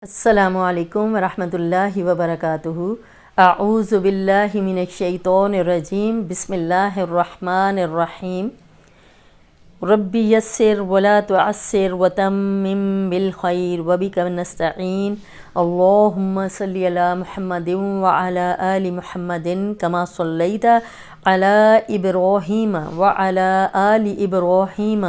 अस्सलामु अलैकुम वरहमतुल्लाहि वबरकातुहू। अऊज़ु बिल्लाहि मिनश्शैतानिर्रजीम। बिस्मिल्लाहिर्रहमानिर्रहीम। रब्बि यस्सिर वला तुअस्सिर वतम्मिम बिल खैर वबिका नस्तईन। अल्लाहुम्मा सल्लि अला मुहम्मदिन व अला आलि मुहम्मदिन कमा सल्लैता अला इब्राहीम व अला आलि इब्राहीम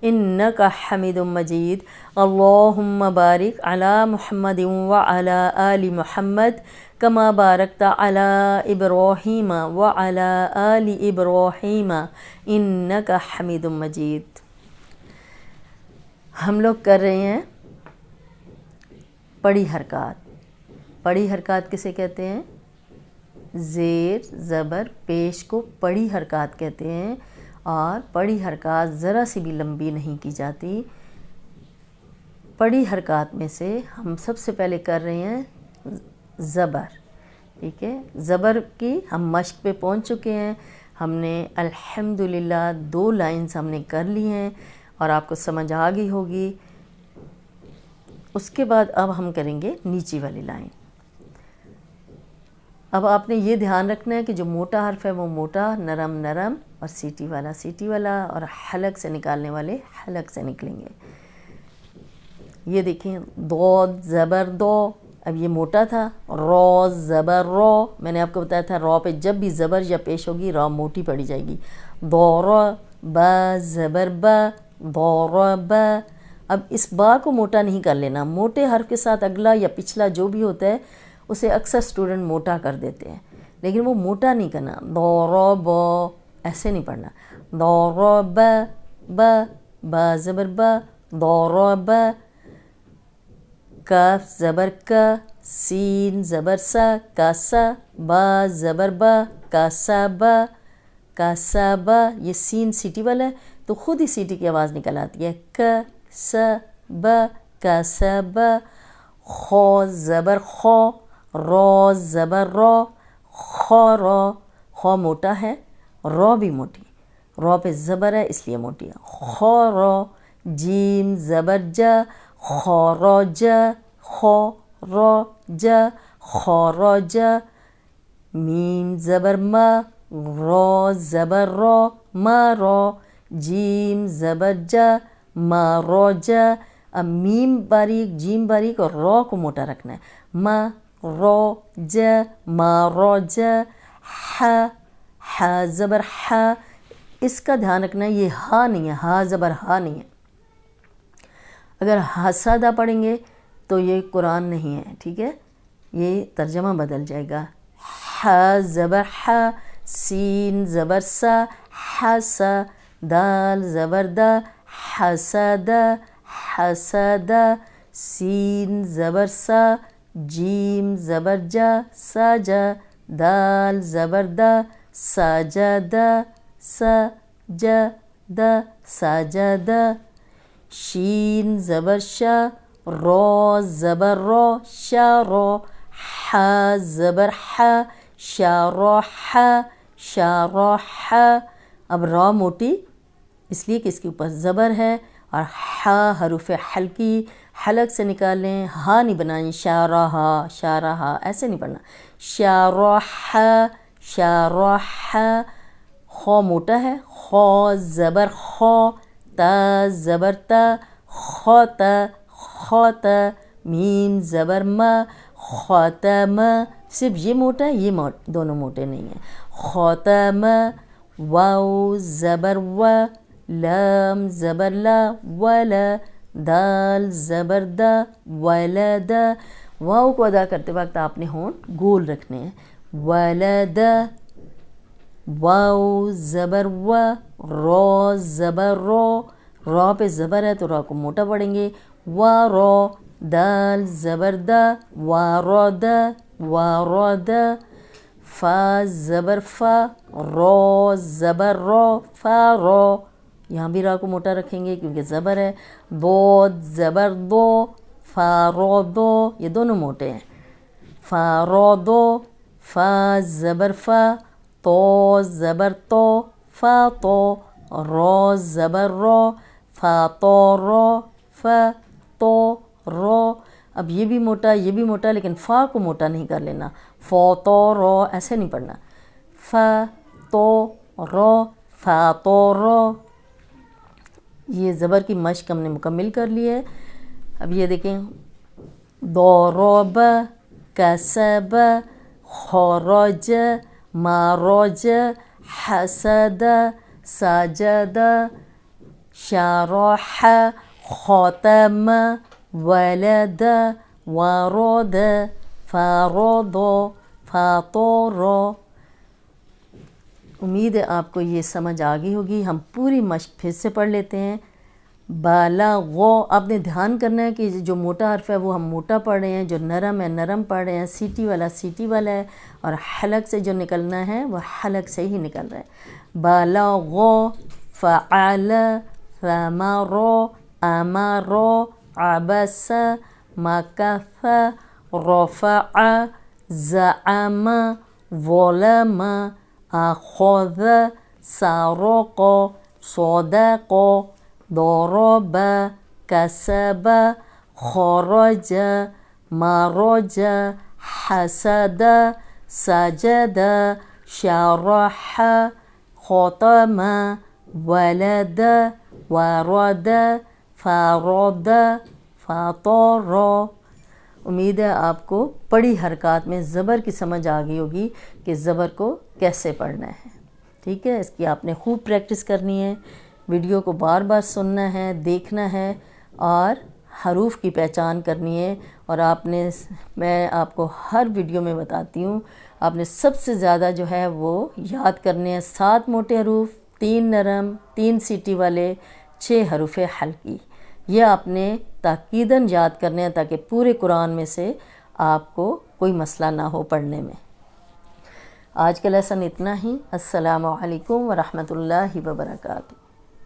इन्नका हमीदुम मजीद। अल्लाहुम्मा बारिक अला मुहम्मदिन व अला आलि मुहम्मद कमा बारकता अला इब्राहीम व अला आलि इब्राहीम इन्नका हमीदुम मजीद। हम लोग कर रहे हैं पड़ी हरकत। पड़ी हरकत किसे कहते हैं? ज़ेर ज़बर पेश को पड़ी हरकत कहते हैं। और पड़ी हरकत ज़रा सी भी लंबी नहीं की जाती। पड़ी हरकत में से हम सबसे पहले कर रहे हैं ज़बर। ठीक है, ज़बर की हम मश्क पे पहुंच चुके हैं। हमने अल्हम्दुलिल्लाह 2 लाइन्स हमने कर ली हैं और आपको समझ आ गई होगी। उसके बाद अब हम करेंगे नीची वाली लाइन। अब आपने ये ध्यान रखना है कि जो मोटा हर्फ है वो मोटा, नरम नरम, और सीटी वाला और हलक से निकालने वाले हलक से निकलेंगे। ये देखें, दो ज़बर दो, अब ये मोटा था। रॉ ज़बर रॉ, मैंने आपको बताया था रॉ पे जब भी ज़बर या पेश होगी रॉ मोटी पड़ी जाएगी। दौरा बा ज़बर बा, दौरा बा। अब इस बा को मोटा नहीं कर लेना। मोटे हर्फ के साथ अगला या पिछला जो भी होता है उसे अक्सर स्टूडेंट मोटा कर देते हैं, लेकिन वो मोटा नहीं करना। दौरा बा ऐसे नहीं पढ़ना। दौरा बा बा, बा ज़बर बा, दौरा बा। काफ ज़बर का, सीन ज़बर सा, कासा, बा ज़बर बा, कासा बा, कासा बा। ये सीन सीटी वाला है तो खुद ही सीटी की आवाज़ निकल आती है। क स ब, कासा बा। खो ज़बर खो, रॉ ज़बर रॉ, खो रॉ। खो मोटा है, रॉ भी मोटी, रॉ पे ज़बर है इसलिए मोटी है। खो रॉ। जीम ज़बर जा, खो रॉ जा, खो रॉ जा, खो रॉ जा। मीम ज़बर मा, रॉ ज़बर रॉ, मा रॉ। जीम ज़बर जा, मा रॉ जा। अब मीम बारीक, जीम बारीक और रॉ को मोटा रखना है। मा रॉ जा, मा रॉ जा। हा ज़बर हा, इसका ध्यान रखना है, ये हा नहीं है, हा ज़बर हा नहीं है। अगर हासादा पढ़ेंगे तो ये कुरान नहीं है। ठीक है, ये तर्जमा बदल जाएगा। हा ज़बर हा, सीन ज़बर सा, हासा। दाल ज़बर दा, हसदा, हसदा। सीन ज़बर सा, जीम ज़बर जा, साजा। दाल ज़बर दा, साजदा, साजदा, साजदा। शीन ज़बर शा, रॉ ज़बर रॉ, शा रॉ। हा ज़बर हा, शा रॉ हा, शा रॉ हा। अब रॉ मोटी इसलिए कि इसके ऊपर ज़बर है और हा हरूफ हल्की हलक से निकालें। हा नहीं बनाएं, शा रहा ऐसे नहीं पढ़ना। शा रॉ हा, शा रॉ हा। खो मोटा है, खो ज़बर खो, ता ज़बर ता, खोता खोता। मीम ज़बर मा, खोतमा। सिर्फ ये मोटा है, ये दोनों मोटे नहीं हैं। खोतमा। वाव ज़बर वा, लाम ज़बर ला, वला। दाल ज़बर दा, वलदा। वाव को अदा करते वक्त आपने होंठ गोल रखने हैं। वलदा। वाव ज़बर वा, रॉ ज़बर रॉ, रॉ पे ज़बर है तो रॉ को मोटा पढ़ेंगे। वा रॉ। दाल ज़बर दा, वा रॉ दा, वा रॉ दा। फा ज़बर फा, रॉ ज़बर रॉ, फा रॉ। यहाँ भी रॉ को मोटा रखेंगे क्योंकि ज़बर है। दो ज़बर दो, फा रॉ दो, ये दोनों मोटे हैं। फा रॉ दो। फा ज़बर फा, तो ज़बर तो, फा तो। रॉ ज़बर रॉ, फा तो रॉ, फा तो रॉ। اب یہ بھی موٹا لیکن فا کو موٹا نہیں کر لینا، فو تو رو ایسے نہیں پڑھنا، فا تو رو فا تو رو۔ یہ زبر کی مشق ہم نے مکمل کر لی ہے۔ اب یہ دیکھیں، ضرب کسب خرج مرج حسد سجد شرح ختم ولد ورد فرض فطر۔ امید ہے آپ کو یہ سمجھ آ گئی ہوگی۔ ہم پوری مشق پھر سے پڑھ لیتے ہیں۔ بلغ، آپ نے دھیان کرنا ہے کہ جو موٹا حرف ہے وہ ہم موٹا پڑھ رہے ہیں، جو نرم ہے نرم پڑھ رہے ہیں، سیٹی والا ہے، اور حلق سے جو نکلنا ہے وہ حلق سے ہی نکل رہا ہے۔ بلغ فعل ثمر امر عبس مکث رفع زعم ظلم اخذ سرق صدق ضرب کسب خرج مرج حسد سجد شرح ختم ولد ورد فرض فطر۔ امید ہے آپ کو پڑھی حرکات میں زبر کی سمجھ آ گئی ہوگی کہ زبر کو کیسے پڑھنا ہے۔ ٹھیک ہے، اس کی آپ نے خوب پریکٹس کرنی ہے، ویڈیو کو بار بار سننا ہے، دیکھنا ہے، اور حروف کی پہچان کرنی ہے۔ اور میں آپ کو ہر ویڈیو میں بتاتی ہوں، آپ نے سب سے زیادہ جو ہے وہ یاد کرنے ہیں 7 موٹے حروف، 3 نرم، 3 سیٹی والے، 6 حروف حلقی۔ یہ آپ نے تاکیداً یاد کرنے ہیں تاکہ پورے قرآن میں سے آپ کو کوئی مسئلہ نہ ہو پڑھنے میں۔ آج کا لیسن اتنا ہی۔ السلام علیکم ورحمۃ اللہ وبرکاتہ۔